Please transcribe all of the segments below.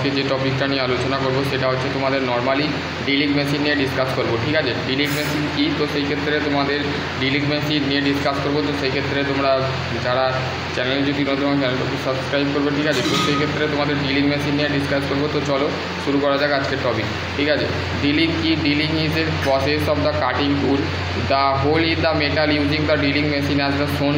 আজকে যে টপিকটা নিয়ে আলোচনা করব সেটা হচ্ছে তোমাদের নর্মালি ড্রিলিং মেশিন নিয়ে ডিসকাস করব, ঠিক আছে। ড্রিলিং মেশিন কী, তো সেই ক্ষেত্রে তোমাদের ড্রিলিং মেশিন নিয়ে ডিসকাস করব। তো সেই ক্ষেত্রে তোমরা যারা চ্যানেল যদি নতুন চ্যানেলটাকে সাবস্ক্রাইব করবে, ঠিক আছে। তো সেই ক্ষেত্রে তোমাদের ড্রিলিং মেশিন নিয়ে ডিসকাস করবো। তো চলো শুরু করা যাক আজকের টপিক, ঠিক আছে। ড্রিলিং কি? Drilling is a process of the cutting tool, the hole is the metal using the drilling machine as the shown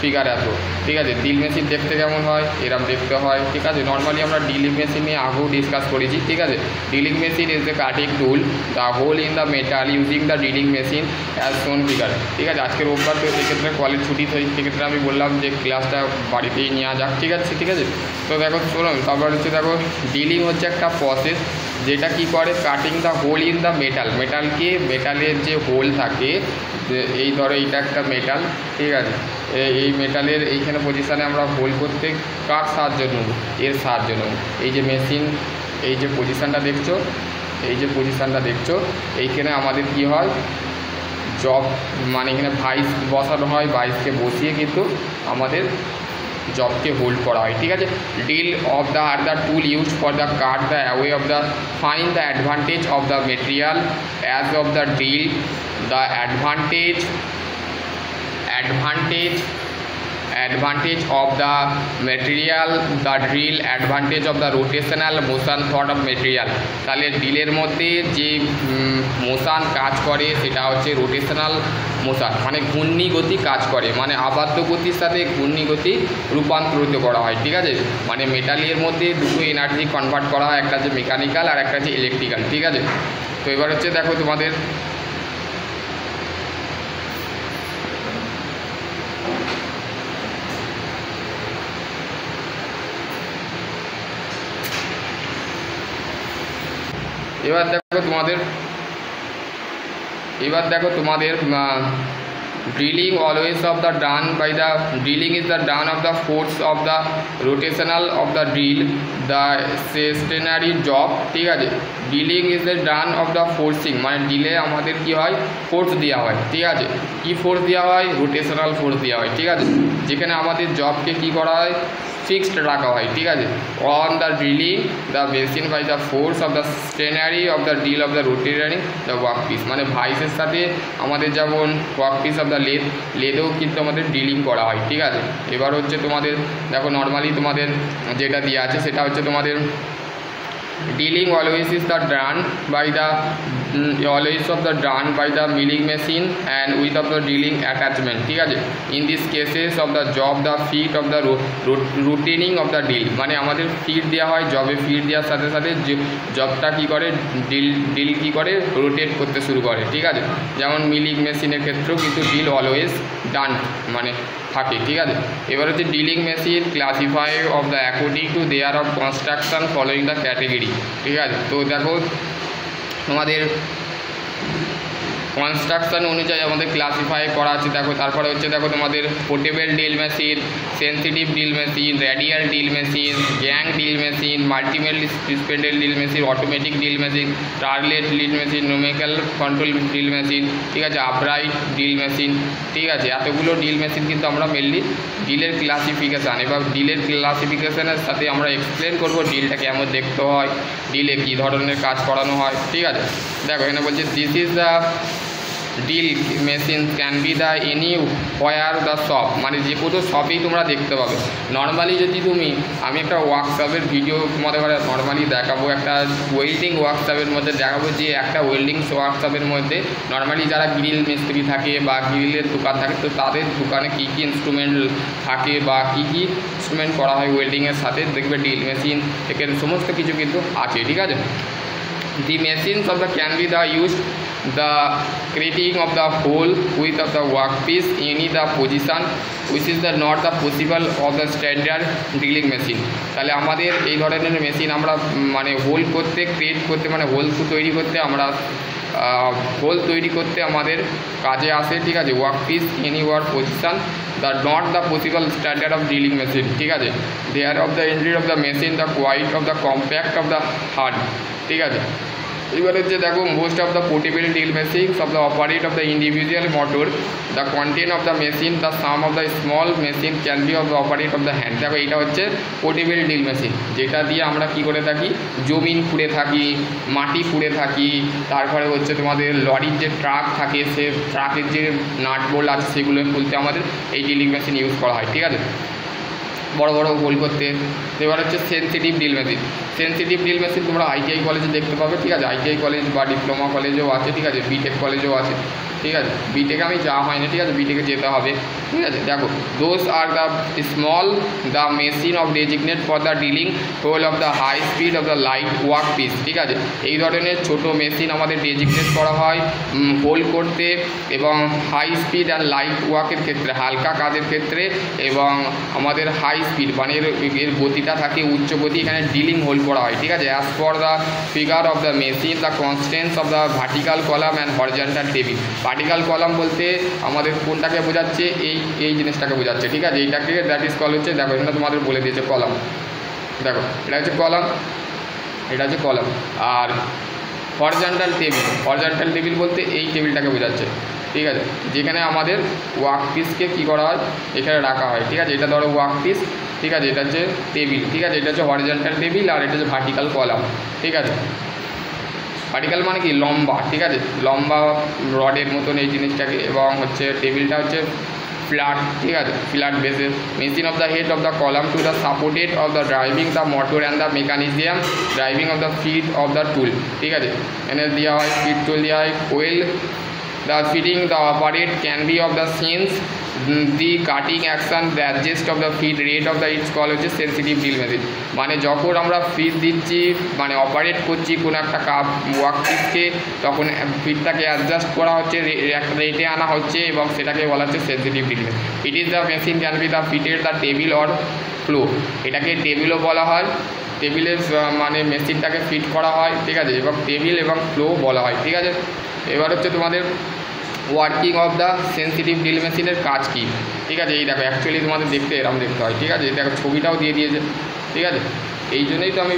figure এত, ঠিক আছে। ড্রিল মেশিন দেখতে কেমন হয়, এরম দেখতে হয়, ঠিক আছে। নর্মালি আমরা ড্রিলিং মেশিন নিয়ে আগেও ডিসকাস করেছি, ঠিক আছে। Drilling machine is the cutting tool, the hole in the metal using the drilling machine as shown figure, ঠিক আছে। আজকে রোববার, তো সেক্ষেত্রে কলেজ ছুটি, তো সেক্ষেত্রে আমি বললাম যে ক্লাসটা বাড়িতেই নেওয়া যাক, ঠিক আছে, ঠিক আছে। তো দেখো শোনো, তারপর হচ্ছে দেখো ড্রিলিং হচ্ছে একটা প্রসেস যেটা কি করে, cutting the hole in the মেটালকে, মেটালের যে হোল থাকে, এই ধরো এইটা একটা মেটাল, ঠিক আছে। এই মেটালের এইখানে পজিশানে আমরা হোল করতে কার সাহায্য নেব, এর সাহায্য নেব। এই যে মেশিন, এই যে পজিশানটা দেখছো, এইখানে আমাদের কি হয়, জব মানে এখানে ভাইস বসানো হয়, ভাইসকে বসিয়ে কিন্তু আমাদের জবকে হোল্ড করা হয়, ঠিক আছে। Drill of the are the tool use for the cut the away of the fine the advantage of the material as of the drill, the advantage of the material, the drill advantage of the rotational motion thought of material। তাহলে ড্রিলের মধ্যে যে motion কাজ করে সেটা হচ্ছে rotational motion, মানে ঘূর্ণি গতি কাজ করে, মানে আবদ্ধ গতির সাথে ঘূর্ণি গতি রূপান্তরিত করা হয়, ঠিক আছে। মানে মেটালের মধ্যে দুটো এনার্জি কনভার্ট করা হয়, একটা হচ্ছে মেকানিক্যাল আর একটা হচ্ছে ইলেকট্রিক্যাল, ঠিক আছে। তো এবার হচ্ছে দেখো তোমাদের এবার দেখো তোমাদের drilling always of the done by the drilling is the done of the force of the rotational of the drill, the stationary job, ঠিক আছে। Drilling is the done of the forcing, মানে ড্রিলে আমাদের কি হয়, ফোর্স দেওয়া হয়, ঠিক আছে। কি ফোর্স দেওয়া হয়? রোটেশনাল ফোর্স দেওয়া হয়, ঠিক আছে। যেখানে আমাদের জবকে কি করা হয়, ফিক্সড রাখা হয়, ঠিক আছে। On the drilling the machine by the force of the stationary of the drill of the rotating the work piece, মানে ভাইসের সাথে আমাদের যেমন ওয়ার্ক পিস অফ দ্য লেদেও কিন্তু আমাদের ড্রিলিং করা হয়, ঠিক আছে। এবার হচ্ছে তোমাদের দেখো নর্মালি তোমাদের যেটা দেওয়া আছে সেটা হচ্ছে তোমাদের drilling always is the done by the always of the done by the milling machine and with of the drilling attachment, ঠিক আছে। in these cases of the job the feet of the rotating of the drill, মানে আমাদের fit দেওয়া হয়, জবে fit দেওয়ার সাথে সাথে জবটা কী করে, ড্রিল কী করে, রোটেট করতে শুরু করে, ঠিক আছে। যেমন মিলিং মেশিনের ক্ষেত্রেও কিন্তু ড্রিল অলওয়েজ ডান মানে থাকে, ঠিক আছে। এবার হচ্ছে drilling machine classify of the according to their of construction following the category, ঠিক আছে। তো দেখো তোমাদের কনস্ট্রাকশন অনুযায়ী আমাদের ক্লাসিফাই করা আছে, দেখো। তারপরে হচ্ছে দেখো তোমাদের portable drill machine, sensitive drill machine, radial drill machine, gang drill machine, multiple spindle drill machine, automatic drill machine, turret drill machine, numerical control drill machine, ঠিক আছে, আপরাইট ড্রিল মেশিন, ঠিক আছে। এতগুলো ড্রিল মেশিন কিন্তু আমরা mainly ড্রিলের classification, এবার ড্রিলের ক্লাসিফিকেশানের সাথে আমরা এক্সপ্লেন করবো ড্রিলটা কেমন দেখতে হয়, ড্রিলে কী ধরনের কাজ করানো হয়, ঠিক আছে। দেখো এখানে বলছে this is the drill machine can be the any where the shop, মানে যে কোনো শপেই তোমরা দেখতে পাবে। নর্মালি যদি আমি একটা ওয়ার্কশপের ভিডিও তোমাদের ঘরে নর্মালি দেখাবো, একটা ওয়েল্ডিং ওয়ার্কশপের মধ্যে দেখাবো, যে একটা ওয়েল্ডিং ওয়ার্কশপের মধ্যে নর্মালি যারা গ্রিল মিস্ত্রি থাকে বা গ্রিলের দোকান থাকে, তো তাদের দোকানে কী কী ইনস্ট্রুমেন্ট থাকে বা কী কী ইনস্ট্রুমেন্ট করা হয় ওয়েল্ডিংয়ের সাথে, দেখবে ড্রিল মেশিন এখানে সমস্ত কিছু কিন্তু আছে, ঠিক আছে। The machines of the can be the used the creating of the hole width of the workpiece any the position which is the not the possible of the standard drilling machine। তাহলে আমাদের এই ধরনের machine আমরা মানে whole করতে, create করতে, মানে whole তৈরি করতে, আমরা হোল তৈরি করতে আমাদের কাজে আসে, ঠিক আছে। Workpiece any work position the not the possible standard of drilling machine, ঠিক আছে। Their of the entry of the machine the quite of the compact of the hard, ঠিক আছে। এবার হচ্ছে দেখো most of the portable drill machines of the operate of the individual motor the content of the machine the some of the small machine can be of the operate of the hand. দেখো এটা হচ্ছে portable drill machine, যেটা দিয়ে আমরা কি করে থাকি, জমিন খুঁড়ে থাকি, মাটি খুঁড়ে থাকি, তারপরে হচ্ছে তোমাদের লরির যে ট্রাক থাকে সে ট্রাকের যে নাট বোল্ট আছে সেগুলো খুলতে আমাদের এই ড্রিলিং মেশিন ইউজ করা হয়। ঠিক আছে, বড় বড় হোল করতে। এবার হচ্ছে sensitive drill machine. Sensitive drill machine তোমরা আইটিআই কলেজে দেখতে পাবে। ঠিক আছে, আইটিআই কলেজ বা ডিপ্লোমা কলেজেও আছে। ঠিক আছে, বিটেক কলেজেও আছে। ঠিক আছে, বিটেকে আমি যাওয়া হয়নি। ঠিক আছে, বিটেকে যেতে হবে। ঠিক আছে, দেখো those are the small the machine of designate for the drilling hole of the high speed of the light workpiece. ঠিক আছে, এই ধরনের ছোট মেশিন আমাদের ডেজিগনেট করা হয় হোল করতে এবং হাই স্পিড আর লাইট ওয়ার্কের ক্ষেত্রে, হালকা কাজের ক্ষেত্রে, এবং আমাদের হাই স্পিড মানে এর গতিটা থাকে উচ্চ গতি, এখানে ড্রিলিং হোল করা হয়। ঠিক আছে, as for the figure of the machine the consists of the vertical column and horizontal table. Vertical column বলতে আমাদের কোনটাকে বোঝাচ্ছে, এই জিনিসটাকে বোঝাচ্ছে। ঠিক আছে, এইটাকে দ্যাট ইজ কল হচ্ছে, দেখো এটা তোমাদের বলে দিয়েছে কলাম। দেখো এটা হচ্ছে কলাম, এটা হচ্ছে কলাম। আর হরিজন্টাল টেবিল, হরিজন্টাল টেবিল বলতে এই টেবিলটাকে বোঝাচ্ছে। ঠিক আছে, যেখানে আমাদের ওয়ার্ক পিসকে কী করা হয়, এখানে রাখা হয়। ঠিক আছে, এটা ধরো ওয়ার্ক পিস। ঠিক আছে, এটা হচ্ছে টেবিল। ঠিক আছে, এটা হচ্ছে হরিজন্টাল টেবিল আর এটা হচ্ছে ভার্টিক্যাল কলাম। ঠিক আছে, ভার্টিক্যাল মানে কি লম্বা। ঠিক আছে, লম্বা রডের মতন এই জিনিসটাকে, এবং হচ্ছে টেবিলটা হচ্ছে ফ্ল্যাট। ঠিক আছে, flat bases machine of the head of the column to the supported of the driving the motor and the mechanism driving of the feed of the tool. ঠিক আছে, এনে দেওয়া হয় ফিট টুল দেওয়া হয়, quill the fitting the operate can be of the scenes the cutting action the adjust of the feed rate of the its call হচ্ছে sensitive drill machine. মানে যখন আমরা ফিড দিচ্ছি মানে অপারেট করছি কোনো একটা ওয়ার্ক পিসকে, তখন ফিডটাকে অ্যাডজাস্ট করা হচ্ছে, একটা রেটে আনা হচ্ছে, এবং সেটাকে বলা হচ্ছে sensitive drill machine. It is the machine can be the fitted the table or flow. এটাকে টেবিলও বলা হয়, টেবিলের মানে মেশিনটাকে ফিট করা হয়। ঠিক আছে, এবং টেবিল এবং ফ্লো বলা হয়। ঠিক আছে, এবার হচ্ছে তোমাদের working of the sensitive drill মেশিনের কাজ কী। ঠিক আছে, এই দেখো অ্যাকচুয়ালি তোমাদের দেখতে এরকম দেখতে হয়। ঠিক আছে, দেখো ছবিটাও দিয়ে দিয়েছে। ঠিক আছে, এই জন্যই তো আমি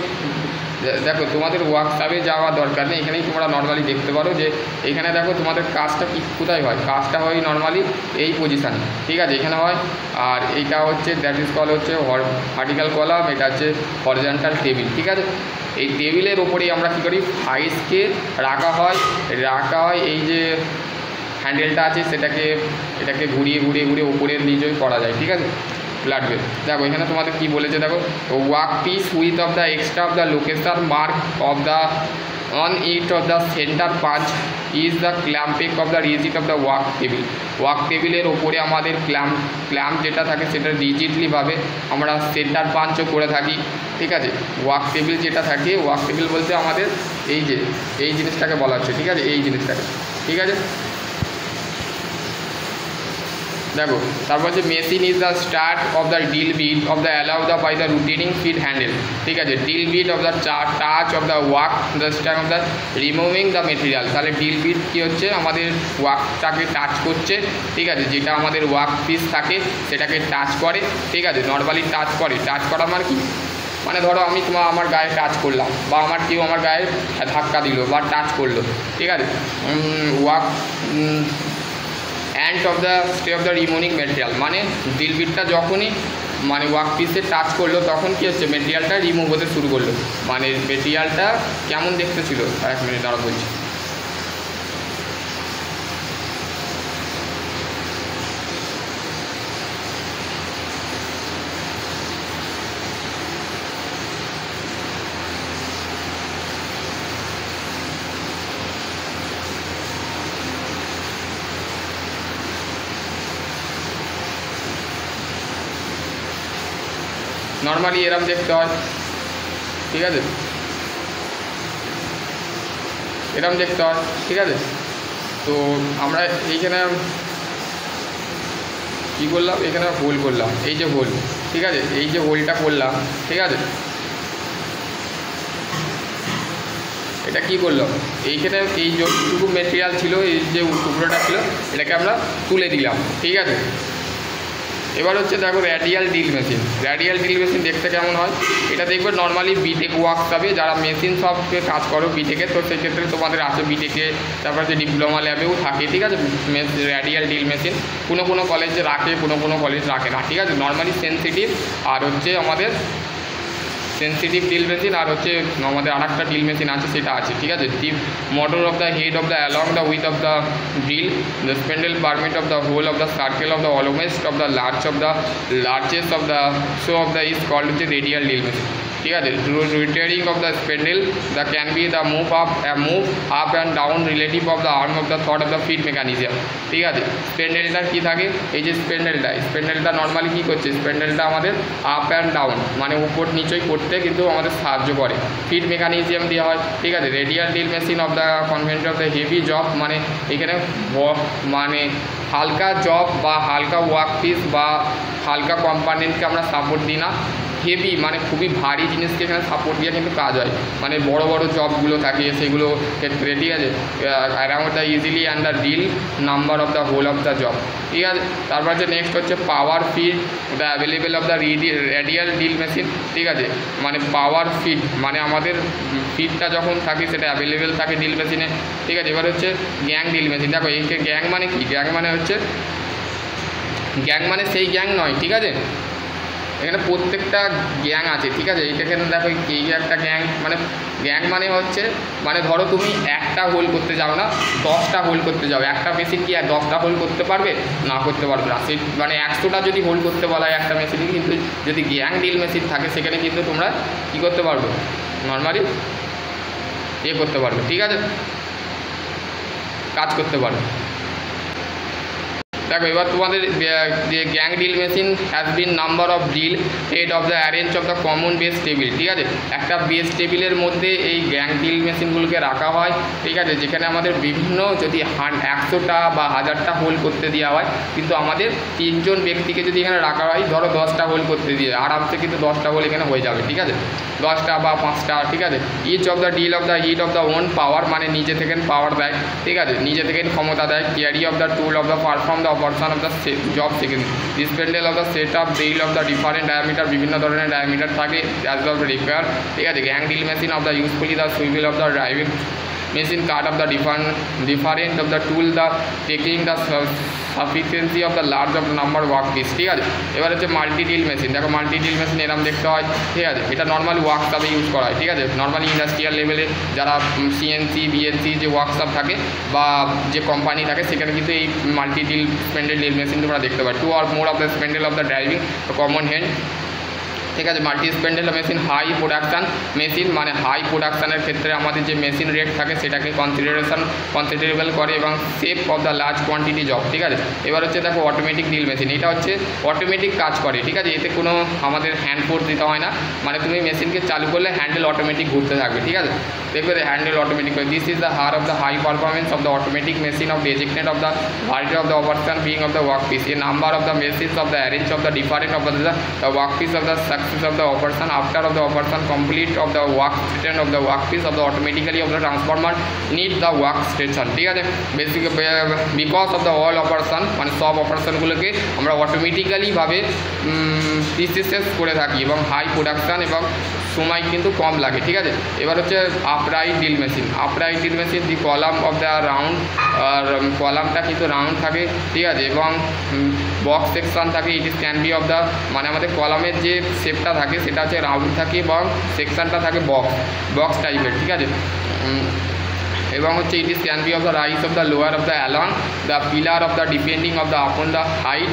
দেখো তোমাদের ওয়ার্কশপে যাওয়া দরকার নেই, এখানেই তোমরা নর্মালি দেখতে পারো যে এখানে দেখো তোমাদের কাজটা কি কোথায় হয়। কাজটা হয় নর্মালি এই পজিশানে। ঠিক আছে, এখানে হয়। আর এইটা হচ্ছে দ্যাট ইজ কল হচ্ছে ভার্টিক্যাল কলাম, এটা হচ্ছে হরিজন্টাল টেবিল। ঠিক আছে, এই টেবিলের ওপরেই আমরা কী করি, ফাইসকে রাখা হয়। এই যে হ্যান্ডেলটা আছে এটাকে ঘুরিয়ে উপরের নিচেই করা যায়। ঠিক আছে, ফ্ল্যাট বেস। দেখো এখানে তোমাদের কি বলেছে, দেখো work piece with of the extra of the location mark of the on it off the centre punch is the clamping of the rigid of the work table. Work টেবিলের ওপরে আমাদের clamp যেটা থাকে সেটা রিজিডলিভাবে আমরা সেন্টার পাঞ্চও করে থাকি। ঠিক আছে, ওয়ার্ক টেবিল যেটা থাকে, ওয়ার্ক টেবিল বলতে আমাদের এই জিনিসটাকে বলা হচ্ছে। ঠিক আছে, এই জিনিসটাকে। ঠিক আছে, দেখো তারপর হচ্ছে machine is the start of the drill bit of the allow the by the rotating feed handle. ঠিক আছে, drill bit of the touch of the work the start of the removing the material. তাহলে drill bit কী হচ্ছে, আমাদের ওয়ার্কটাকে touch করছে। ঠিক আছে, যেটা আমাদের ওয়ার্ক পিস থাকে সেটাকে টাচ করে। ঠিক আছে, নর্মালি টাচ করা মানে কি, মানে ধরো আমি আমার গায়ে টাচ করলাম, বা কেউ আমার গায়ে ধাক্কা দিল বা টাচ করলো। ঠিক আছে, work and of the stay of the removing material, মানে ড্রিল বিটটা যখনই মানে ওয়ার্ক পিসে টাচ করলো তখন কী হচ্ছে, মেটেরিয়ালটা রিমুভ হতে শুরু করলো। মানে মেটেরিয়ালটা কেমন দেখতে ছিল, এক মিনিট দাঁড়া বলছি। নর্মালি এরম দেখতে হয়। ঠিক আছে, এরম দেখতে হয়। ঠিক আছে, তো আমরা এইখানে কী করলাম, এখানে হোল করলাম, এই যে হোল। ঠিক আছে, এই যে হোলটা করলাম। ঠিক আছে, এটা কি করলাম, এইখানে এই যতটুকু মেটেরিয়াল ছিল, এই যে টুকরোটা ছিল, এটাকে আমরা তুলে দিলাম। ঠিক আছে, এবার হচ্ছে দেখো র্যাডিয়াল ড্রিল মেশিন। র্যাডিয়াল ড্রিল মেশিন দেখতে কেমন হয়, এটা দেখবে নর্মালি বিটেক ওয়ার্কশপে যারা মেশিন সবকে কাজ করো বিটেকে, তো সেক্ষেত্রে তোমাদের আছে বিটেকে, তারপর হচ্ছে ডিপ্লোমা ল্যাবেও থাকে, ঠিক আছে। র্যাডিয়াল ড্রিল মেশিন কোনো কলেজে রাখে, কোনো কলেজ রাখে না, ঠিক আছে। নর্মালি সেন্সিটিভ আর হচ্ছে আমাদের সেন্সিটিভ ড্রিল মেশিন আর হচ্ছে আমাদের আর একটা ড্রিল মেশিন আছে, সেটা আছে, ঠিক আছে। The motor of the head of the along the with of the drill, the spindle permit of the hole of the circle of the almost of the largest of the show of the is called হচ্ছে radial drill machine, ঠিক আছে। Rotating of the spindle the can be the move up and down relative of the arm of the thought of the feed mechanism, ঠিক আছে। স্পেন্ডেলটা কী থাকে, এই যে স্পেন্ডেলটা normally কী করছে, স্পেন্ডেলটা আমাদের আপ অ্যান্ড ডাউন মানে উপর নিচই করতে কিন্তু আমাদের সাহায্য করে, ফিট মেকানিজম দেওয়া হয়, ঠিক আছে। Radial drill machine of the convention of the heavy job, মানে এখানে মানে হালকা জব বা হালকা ওয়ার্ক পিস বা হালকা কম্পোনেন্টকে আমরা সাপোর্ট দিই না, হেভি মানে খুবই ভারী জিনিসকে এখানে সাপোর্ট দিয়ে কিন্তু কাজ হয়, মানে বড় বড় জবগুলো থাকে সেগুলো ক্ষেত্রে, ঠিক আছে। Around the easily and the drill number of the hole of the job, ঠিক আছে। তারপর হচ্ছে নেক্সট হচ্ছে power feed the available of the radial drill machine, ঠিক আছে। মানে পাওয়ার ফিড মানে আমাদের ফিডটা যখন থাকে সেটা অ্যাভেলেবেল থাকে ড্রিল মেশিনে, ঠিক আছে। এবার হচ্ছে গ্যাং ড্রিল মেশিন। দেখো এই গ্যাং মানে কি, গ্যাং মানে হচ্ছে গ্যাং মানে সেই গ্যাং নয়, ঠিক আছে। এখানে প্রত্যেকটা গ্যাং আছে, ঠিক আছে। এখানে দেখো এই একটা গ্যাং, মানে গ্যাং মানে হচ্ছে মানে ধরো তুমি একটা হোল করতে যাও না, 10টা হোল করতে যাও, একটা মেশিন কি আর 10টা হোল করতে পারবে না, করতে পারবে না। সেই মানে 100টা যদি হোল করতে বলা হয় একটা মেশিনে, কিন্তু যদি গ্যাং ড্রিল মেশিন থাকে সেখানে কিন্তু তোমরা কী করতে পারবে, নর্মালি করতে পারবে, ঠিক আছে, কাজ করতে পারবে। দেখো এবার তোমাদের যে gang drill machine has been number of drill head of the arrange of the common base table, ঠিক আছে। একটা বেস টেবিলের মধ্যে এই গ্যাং ড্রিল মেশিনগুলোকে রাখা হয়, ঠিক আছে, যেখানে আমাদের বিভিন্ন যদি 100টা বা 1000টা হোল করতে দেওয়া হয়, কিন্তু আমাদের 3জন ব্যক্তিকে যদি এখানে রাখা হয়, ধরো 10টা হোল করতে দিয়ে আরামসে কিন্তু 10টা হোল এখানে হয়ে যাবে, ঠিক আছে, 10টা বা 5টা, ঠিক আছে। Each of the drill of the heat of the own power, মানে নিজে থেকে পাওয়ার দেয়, ঠিক আছে, নিজে থেকে ক্ষমতা দেয়। Carry of the tool of the perform the operation of the job second, spindle of the set of drill of the different diameter, বিভিন্ন ধরনের ডায়ামিটার থাকে অ্যাজ অফ রিকোয়ার, ঠিক আছে। Gang drill machine of the usefully the swivel of the driving machine cut of the different of the tool the taking the sufficiency of the large of the number work piece, ঠিক আছে। এবার হচ্ছে multi drill machine. দেখো multi drill machine এরকম দেখতে হয়, ঠিক আছে। এটা নর্মালি ওয়ার্কশপে ইউজ করা হয়, ঠিক আছে। নর্মালি ইন্ডাস্ট্রিয়াল লেভেলে যারা সিএনসি বিএনসি যে ওয়ার্কশপ থাকে বা যে কোম্পানি থাকে সেখানে কিন্তু এই multi drill spindle drill machine তোমরা দেখতে পাবে। 2 or more of the spindle of the driving common hand, ঠিক আছে। Multi spindle machine high production machine, মানে হাই প্রোডাকশানের ক্ষেত্রে আমাদের যে মেশিন রেট থাকে সেটাকে কনসিডারেবল করে এবং save of the large quantity job, ঠিক আছে। এবার হচ্ছে দেখো অটোমেটিক ড্রিল মেশিন, এটা হচ্ছে অটোমেটিক কাজ করে, ঠিক আছে। এতে কোনো আমাদের হ্যান্ড ফোর্স দিতে হয় না, মানে তুমি মেশিনকে চালু করলে হ্যান্ডেল অটোমেটিক ঘুরতে থাকবে, ঠিক আছে, দেখবে হ্যান্ডেল অটোমেটিক করে। This is the her of the high performance of the automatic machine of designate of the variety of the operation being of the work piece, a number of the machines of the arrange of the different of the work piece of the success of the operation after of the operation complete of the work station of the workpiece of the automatically of the transformer need the work station, ঠিক আছে। Basically because of the all operation, মানে সব অপারেশনগুলোকে আমরা automatically ভাবে pieces করে থাকি এবং high production এবং সময় কিন্তু কম লাগে, ঠিক আছে। এবার হচ্ছে upright drill machine. Upright drill machine the column of the round, আর কলামটা কিন্তু রাউন্ড থাকে, ঠিক আছে, এবং বক্স সেকশন থাকে। It is can be of the, মানে আমাদের কলামের যে শেপটা থাকে সেটা হচ্ছে রাউন্ড থাকে এবং সেকশনটা থাকে বক্স টাইপের, ঠিক আছে। এবং হচ্ছে ইট is can be of the rice of the lower of the along the pillar of the depending of the upon the height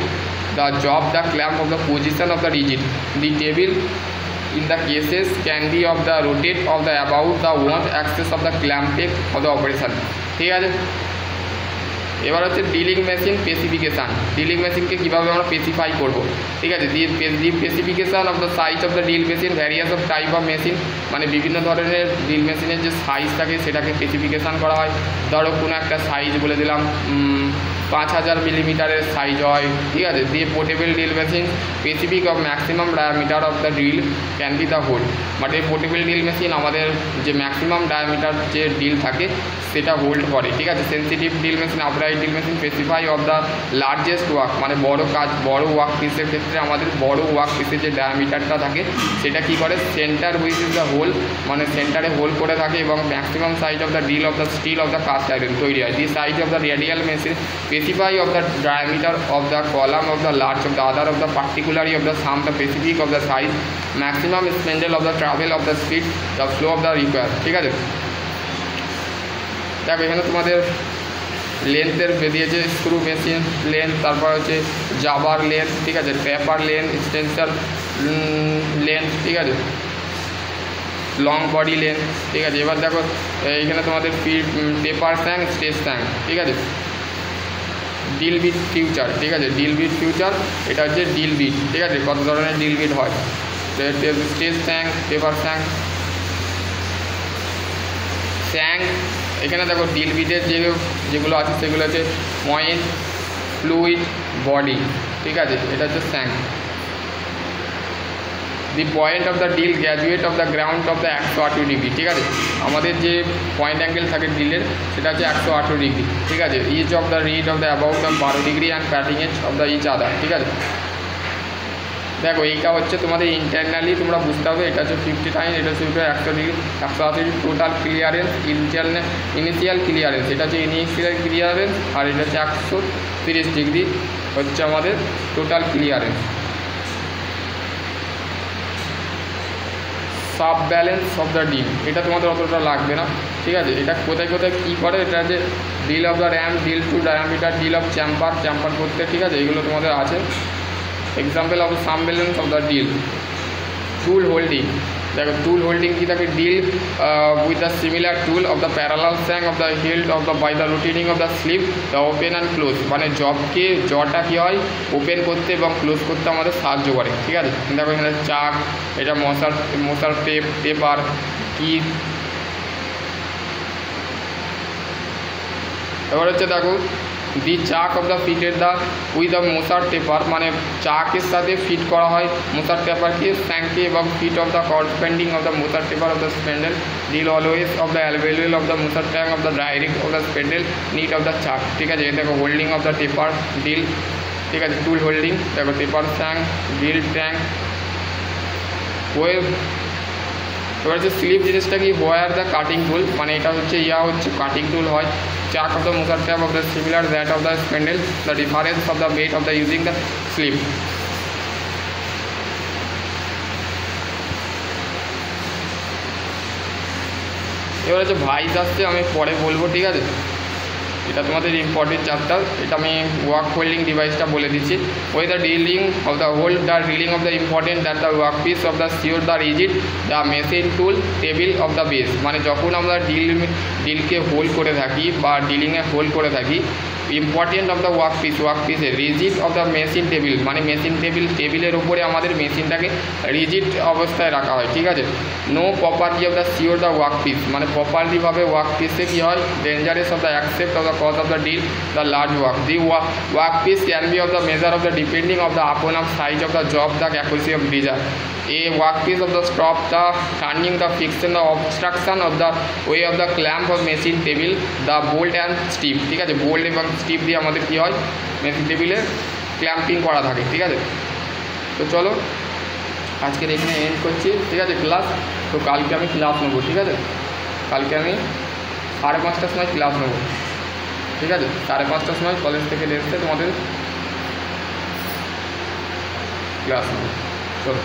the job the clamp of the position of the rigid the table in the cases can be of the rotate of the about the one axis of the clamp of the operation, ঠিক আছে। এবার হচ্ছে drilling machine specification. Drilling মেশিনকে কীভাবে আমরা specify করবো, ঠিক আছে। The specification of the size of the drill machine various of type of machine, মানে বিভিন্ন ধরনের ড্রিল মেশিনের যে সাইজ থাকে সেটাকে স্পেসিফিকেশান করা হয়। ধরো কোনো একটা সাইজ বলে দিলাম 5000 মিলিমিটারের সাইজ হয়, ঠিক আছে। দিয়ে portable drill machine specific of maximum diameter of the drill can be the hole, but এই পোর্টেবল ড্রিল মেশিন আমাদের যে ম্যাক্সিমাম ডায়ামিটার যে ড্রিল থাকে সেটা হোল্ড করে, ঠিক আছে। Sensitive drill machine upright drill machine specify of the largest work, মানে বড় কাজ, বড় ওয়ার্ক পিসের ক্ষেত্রে আমাদের বড় ওয়ার্ক পিসের যে ডায়ামিটারটা থাকে সেটা কী করে, centre which is the hole, মানে সেন্টারে হোল করে থাকে এবং maximum size of the drill of the steel of the cast iron তৈরি হয়। The size of the radial machine specify of the diameter of the column of the large of the other of the particularly of the some the specific of the size maximum spindle of the travel of the speed the flow of the require, ঠিক আছে। দেখো এখানে তোমাদের লেন্থের দিয়েছে, screw machine length, তারপর হচ্ছে জাবার length, ঠিক আছে, পেপার লেন্থ, এক্সটেনশন লেন্থ, ঠিক আছে, লং বডি লেন্থ, ঠিক আছে। এবার দেখো এইখানে তোমাদের পেপার স্যাং, স্টেজ স্যাং, ঠিক আছে। ডিল বিট ফিউচার, ঠিক আছে, ডিল বিট ফিউচার এটা হচ্ছে ডিল বিট, ঠিক আছে, কত ধরনের ডিল বিট হয়। Stage স্যাং, paper স্যাং, স্যাং। এখানে দেখো ডিল বিটের যেগুলো আছে সেগুলো হচ্ছে পয়েন্ট, ফ্লুইড, বডি, ঠিক আছে, এটা হচ্ছে স্যাং। The point of the drill graduate of the ground of the 108 degree, ঠিক আছে। আমাদের যে পয়েন্ট অ্যাঙ্গেল থাকে ডিলের সেটা হচ্ছে 108 ডিগ্রি, ঠিক আছে। Each of the reed of the about the 12 degree and cutting edge of the each other, ঠিক আছে। দেখো এইটা হচ্ছে তোমাদের ইন্টারনালি তোমরা বুঝতে হবে, এটা হচ্ছে 59, এটা হচ্ছে 100 degree, 180 total clearance, initial clearance, এটা হচ্ছে ইনিশিয়াল ক্লিয়ারেন্স, আর এটা হচ্ছে 130 ডিগ্রি হচ্ছে আমাদের total clearance. Sub balance of the drill, এটা তোমাদের অতটা লাগবে না, ঠিক আছে। এটা কোথায় কোথায় কী করে, এটা যে drill of the ram, drill to diameter, drill of chamfer করতে, ঠিক আছে, এগুলো তোমাদের আছে। Example of some balance of the drill. Tool holding, দেখো টুল হোল্ডিং কী থাকে, drill with the similar tool of the parallel shank of the held of the by the rotating of the sleeve the open and close, মানে জটা কী হয় open করতে এবং close করতে আমাদের সাহায্য করে, ঠিক আছে। দেখো এখানে চাক, এটা মশার পেপার কি। এবার হচ্ছে দেখো দি চাক অফ দ্য ফিটের দ্য উইথ দ্য মশার টেপার, মানে চাকের সাথে ফিট করা হয় মশার টেপারকে, স্যাংকে, এবং fit of the corresponding of the মশার taper of the spindle, drill always of the অ্যালভেলুয়েল অফ দ্য মশার tang of the direct of the spindle, neat of the chuck, ঠিক আছে। দেখো holding of the taper drill, ঠিক আছে, tool holding, দেখো taper shank, drill tang, wave. এবার হচ্ছে স্লিপ জিনিসটা কি, হোয়ার দ্য কাটিং টুল, মানে এটা হচ্ছে হচ্ছে কাটিং টুল হয়। চাক অফ দ্য মোসার tap of the similar that of the spindle, the difference of the weight of the using the slip. এবার হচ্ছে ভাইস আসছে, আমি পরে বলবো, ঠিক আছে। এটা তোমাদের ইম্পর্টেন্ট চ্যাপ্টার, এটা আমি ওয়ার্ক হোল্ডিং ডিভাইসটা বলে দিচ্ছি। ওই the dealing of the hold the dealing of the important that the work piece of the sure the rigid the machine tool table of the base, মানে যখন আমরা ডিলকে হোল্ড করে থাকি বা ডিলিংয়ে হোল্ড করে থাকি, ইম্পর্টেন্ট অফ দ্য ওয়ার্ক পিসে rigid of the machine table, মানে টেবিলের উপরে আমাদের মেশিনটাকে রিজিড অবস্থায় রাখা হয়, ঠিক আছে। No property of the sure the work piece, মানে প্রপারলিভাবে ওয়ার্ক পিসে কী হয়, dangerous of the accept of the cause of the drill the large work, the work piece can be of the measure of the depending of the upon of size of the job the accuracy of desire, a workpiece of the stop the turning the fixation the obstruction of the way of the clamp of machine table the bolt and strip, ঠিক আছে। Bolt এবং strip দিয়ে আমাদের কী হয় machine টেবিলে clamping করা থাকে, ঠিক আছে। তো চলো আজকের এখানে এন্ড করছি, ঠিক আছে ক্লাস। তো কালকে আমি ক্লাস নেবো, ঠিক আছে। কালকে আমি 5:30টার সময় ক্লাস নেবো, ঠিক আছে। 5:30টার সময় কলেজ থেকে এসে তোমাদের ক্লাস নেবো, চলো।